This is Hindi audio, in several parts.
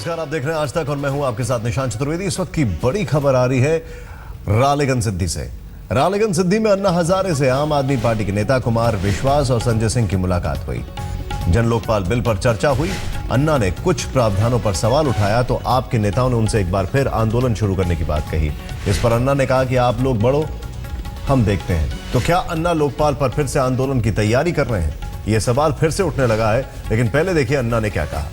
नमस्कार, आप देख रहे हैं आज तक और मैं हूं आपके साथ निशांत चतुर्वेदी। इस वक्त की बड़ी खबर आ रही है रालेगन सिद्धि से। रालेगन सिद्धि में अन्ना हजारे से आम आदमी पार्टी के नेता कुमार विश्वास और संजय सिंह की मुलाकात हुई। जन लोकपाल बिल पर चर्चा हुई। अन्ना ने कुछ प्रावधानों पर सवाल उठाया तो आपके नेताओं ने उनसे एक बार फिर आंदोलन शुरू करने की बात कही। इस पर अन्ना ने कहा कि आप लोग बढ़ो, हम देखते हैं। तो क्या अन्ना लोकपाल पर फिर से आंदोलन की तैयारी कर रहे हैं? यह सवाल फिर से उठने लगा है, लेकिन पहले देखिए अन्ना ने क्या कहा।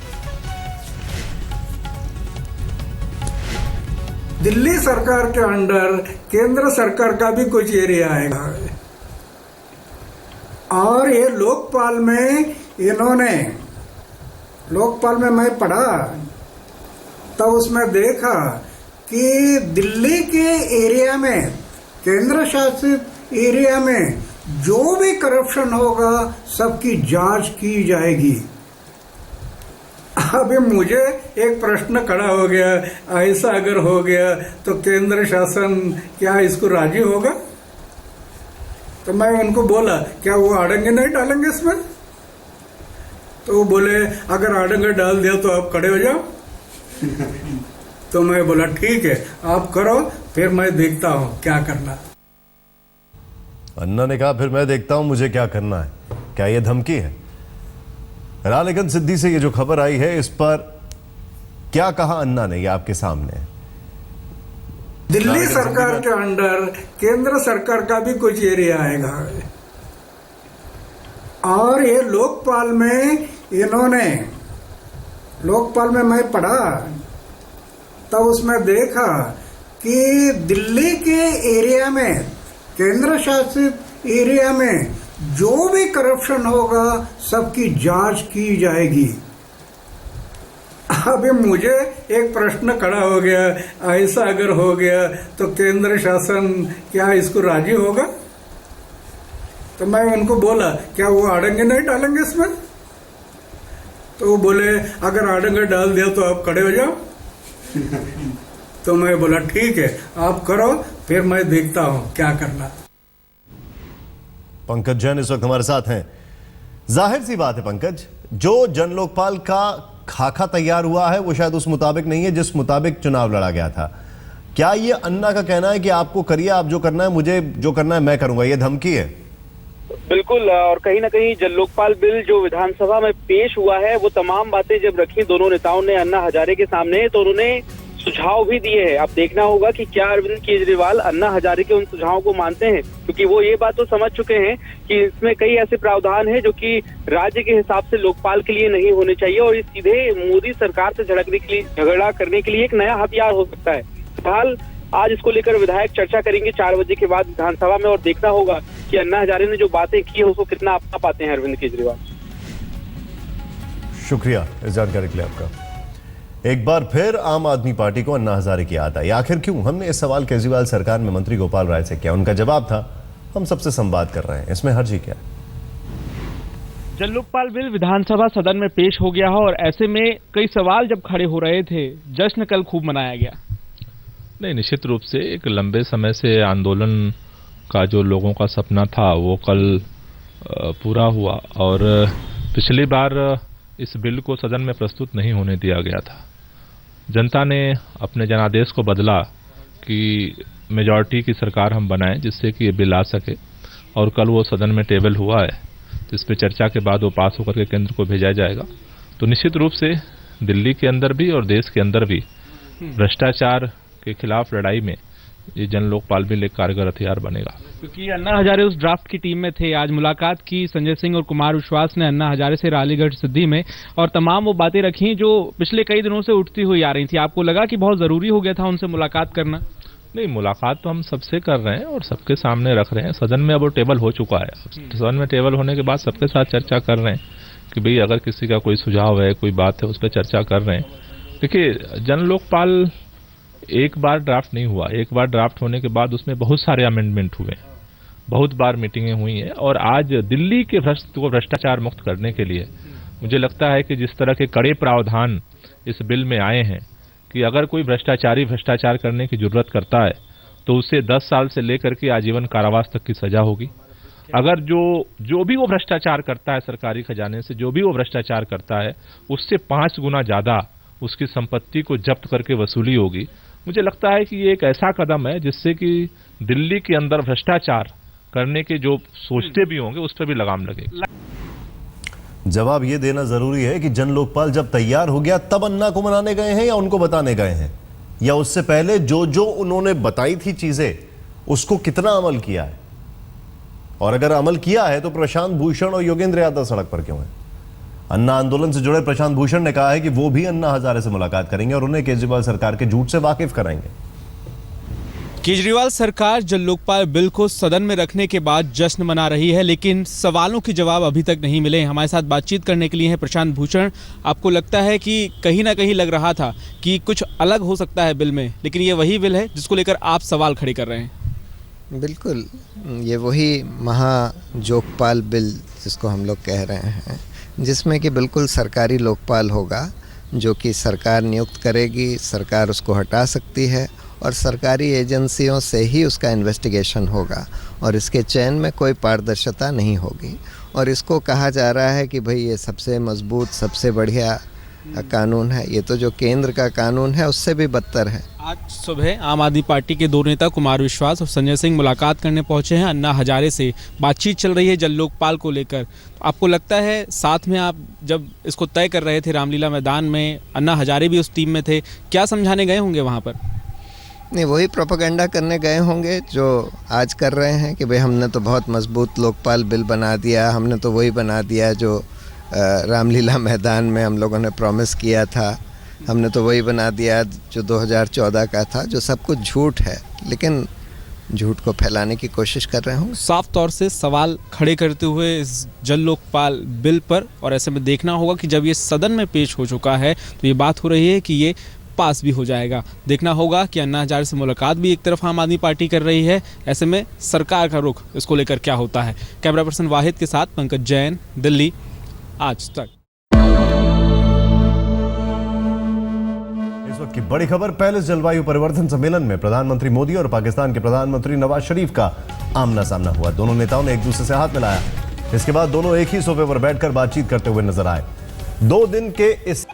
दिल्ली सरकार के अंडर केंद्र सरकार का भी कुछ एरिया आएगा और ये लोकपाल में इन्होंने लोकपाल में मैं पढ़ा तब उसमें देखा कि दिल्ली के एरिया में, केंद्र शासित एरिया में जो भी करप्शन होगा सबकी जांच की जाएगी। अभी मुझे एक प्रश्न खड़ा हो गया, ऐसा अगर हो गया तो केंद्र शासन क्या इसको राजी होगा? तो मैं उनको बोला क्या वो आड़ंगे नहीं डालेंगे इसमें? तो वो बोले अगर आड़ंगे डाल दिया तो आप खड़े हो जाओ। तो मैं बोला ठीक है, आप करो, फिर मैं देखता हूं क्या करना। अन्ना ने कहा फिर मैं देखता हूं मुझे क्या करना है। क्या यह धमकी है? रालेगन सिद्धि से ये जो खबर आई है, इस पर क्या कहा अन्ना ने, ये आपके सामने है। दिल्ली सरकार के अंडर केंद्र सरकार का भी कुछ एरिया आएगा और ये लोकपाल में इन्होंने, लोकपाल में मैं पढ़ा तब उसमें देखा कि दिल्ली के एरिया में, केंद्र शासित एरिया में जो भी करप्शन होगा सबकी जांच की जाएगी। अभी मुझे एक प्रश्न खड़ा हो गया, ऐसा अगर हो गया तो केंद्र शासन क्या इसको राजी होगा? तो मैं उनको बोला क्या वो आड़ंगे नहीं डालेंगे इसमें? तो वो बोले अगर आड़ंगे डाल दिया तो आप खड़े हो जाओ। तो मैं बोला ठीक है, आप करो, फिर मैं देखता हूं क्या करना। पंकज जैन इस वक्त हमारे साथ हैं। जाहिर सी बात है पंकज, जो जन लोकपाल का खाका तैयार हुआ है वो शायद उस मुताबिक नहीं है जिस मुताबिक चुनाव लड़ा गया था। क्या ये अन्ना का कहना है कि आपको करिए, आप जो करना है, मुझे जो करना है मैं करूंगा, ये धमकी है? बिल्कुल, और कहीं ना कहीं जन लोकपाल बिल जो विधानसभा में पेश हुआ है वो तमाम बातें जब रखी दोनों नेताओं ने अन्ना हजारे के सामने, तो उन्होंने सुझाव भी दिए हैं। अब देखना होगा कि क्या अरविंद केजरीवाल अन्ना हजारे के उन सुझावों को मानते हैं, क्योंकि वो ये बात तो समझ चुके हैं कि इसमें कई ऐसे प्रावधान हैं जो कि राज्य के हिसाब से लोकपाल के लिए नहीं होने चाहिए और ये सीधे मोदी सरकार से झगड़ा करने के लिए एक नया हथियार हो सकता है। फिलहाल आज इसको लेकर विधायक चर्चा करेंगे 4 बजे के बाद विधानसभा में, और देखना होगा कि अन्ना हजारे ने जो बातें की है उसको कितना अपना पाते हैं अरविंद केजरीवाल। शुक्रिया इस जानकारी के लिए आपका। एक बार फिर आम आदमी पार्टी को अन्ना हजारे की याद आई। आखिर क्यों? हमने ये सवाल केजरीवाल सरकार में मंत्री गोपाल राय से किया। उनका जवाब था हम सबसे संवाद कर रहे हैं, इसमें हर्ज ही क्या है। जन लोकपाल बिल विधानसभा सदन में पेश हो गया है और ऐसे में कई सवाल जब खड़े हो रहे थे, जश्न कल खूब मनाया गया। नहीं, निश्चित रूप से एक लंबे समय से आंदोलन का जो लोगों का सपना था वो कल पूरा हुआ और पिछली बार इस बिल को सदन में प्रस्तुत नहीं होने दिया गया था। जनता ने अपने जनादेश को बदला कि मेजॉरिटी की सरकार हम बनाएं जिससे कि ये बिल आ सके, और कल वो सदन में टेबल हुआ है, जिस पे चर्चा के बाद वो पास होकर के केंद्र को भेजा जाएगा। तो निश्चित रूप से दिल्ली के अंदर भी और देश के अंदर भी भ्रष्टाचार के खिलाफ लड़ाई में ये जन लोकपाल बिल एक कारगर हथियार बनेगा। क्योंकि अन्ना हजारे उस ड्राफ्ट की टीम में थे। आज मुलाकात की संजय सिंह और कुमार विश्वास ने अन्ना हजारे से रालेगन सिद्धि में, और तमाम वो बातें रखी जो पिछले कई दिनों से उठती हुई आ रही थी। आपको लगा कि बहुत जरूरी हो गया था उनसे मुलाकात करना? नहीं, मुलाकात तो हम सबसे कर रहे हैं और सबके सामने रख रहे हैं। सदन में अब वो टेबल हो चुका है। सदन में टेबल होने के बाद सबके साथ चर्चा कर रहे हैं कि भाई अगर किसी का कोई सुझाव है, कोई बात है, उस पर चर्चा कर रहे हैं। देखिए, जन लोकपाल एक बार ड्राफ्ट नहीं हुआ। एक बार ड्राफ्ट होने के बाद उसमें बहुत सारे अमेंडमेंट हुए, बहुत बार मीटिंगें हुई हैं, और आज दिल्ली के भ्रष्टाचार मुक्त करने के लिए मुझे लगता है कि जिस तरह के कड़े प्रावधान इस बिल में आए हैं कि अगर कोई भ्रष्टाचारी भ्रष्टाचार करने की जरूरत करता है तो उसे 10 साल से लेकर के आजीवन कारावास तक की सजा होगी। अगर जो भी वो भ्रष्टाचार करता है सरकारी खजाने से, जो भी वो भ्रष्टाचार करता है, उससे 5 गुना ज्यादा उसकी संपत्ति को जब्त करके वसूली होगी। मुझे लगता है कि ये एक ऐसा कदम है जिससे कि दिल्ली के अंदर भ्रष्टाचार करने के जो सोचते भी होंगे उस पर भी लगाम लगेगी। जवाब ये देना जरूरी है कि जन लोकपाल जब तैयार हो गया तब अन्ना को मनाने गए हैं या उनको बताने गए हैं, या उससे पहले जो जो उन्होंने बताई थी चीजें उसको कितना अमल किया है, और अगर अमल किया है तो प्रशांत भूषण और योगेंद्र यादव सड़क पर क्यों है? अन्ना आंदोलन से जुड़े प्रशांत भूषण ने कहा है कि वो भी अन्ना हजारे से मुलाकात करेंगे और उन्हें केजरीवाल सरकार के झूठ से वाकिफ कराएंगे। केजरीवाल सरकार जल लोकपाल बिल को सदन में रखने के बाद जश्न मना रही है, लेकिन सवालों के जवाब अभी तक नहीं मिले। हमारे साथ बातचीत करने के लिए हैं प्रशांत भूषण। आपको लगता है कि कहीं ना कहीं लग रहा था कि कुछ अलग हो सकता है बिल में, लेकिन ये वही बिल है जिसको लेकर आप सवाल खड़े कर रहे हैं? बिल्कुल, ये वही महाजोकपाल बिल जिसको हम लोग कह रहे हैं, जिसमें कि बिल्कुल सरकारी लोकपाल होगा, जो कि सरकार नियुक्त करेगी, सरकार उसको हटा सकती है और सरकारी एजेंसियों से ही उसका इन्वेस्टिगेशन होगा और इसके चयन में कोई पारदर्शिता नहीं होगी। और इसको कहा जा रहा है कि भाई ये सबसे मजबूत, सबसे बढ़िया कानून है। ये तो जो केंद्र का कानून है उससे भी बदतर है। आज सुबह आम आदमी पार्टी के दो नेता कुमार विश्वास और संजय सिंह मुलाकात करने पहुंचे हैं। अन्ना हजारे से बातचीत चल रही है जल लोकपाल को लेकर। आपको लगता है साथ में आप जब इसको तय कर रहे थे रामलीला मैदान में, अन्ना हजारे भी उस टीम में थे, क्या समझाने गए होंगे वहाँ पर? नहीं, वही प्रोपेगेंडा करने गए होंगे जो आज कर रहे हैं कि भाई हमने तो बहुत मजबूत लोकपाल बिल बना दिया, हमने तो वही बना दिया जो रामलीला मैदान में हम लोगों ने प्रॉमिस किया था, हमने तो वही बना दिया जो 2014 का था, जो सब कुछ झूठ है, लेकिन झूठ को फैलाने की कोशिश कर रहे होंगे। साफ तौर से सवाल खड़े करते हुए इस जल लोकपाल बिल पर, और ऐसे में देखना होगा कि जब ये सदन में पेश हो चुका है तो ये बात हो रही है कि ये पास भी हो जाएगा। देखना होगा कि अन्ना हजारे से मुलाकात भी एक तरफ आम आदमी पार्टी कर रही है, ऐसे में सरकार का रुख इसको लेकर क्या होता है। कैमरा पर्सन वाहिद के साथ पंकज जैन, दिल्ली, आज तक। इस वक्त की बड़ी खबर, पहले जलवायु परिवर्तन सम्मेलन में प्रधानमंत्री मोदी और पाकिस्तान के प्रधानमंत्री नवाज शरीफ का आमना सामना हुआ। दोनों नेताओं ने एक दूसरे से हाथ मिलाया। इसके बाद दोनों एक ही सोफे पर बैठकर बातचीत करते हुए नजर आए। 2 दिन के इस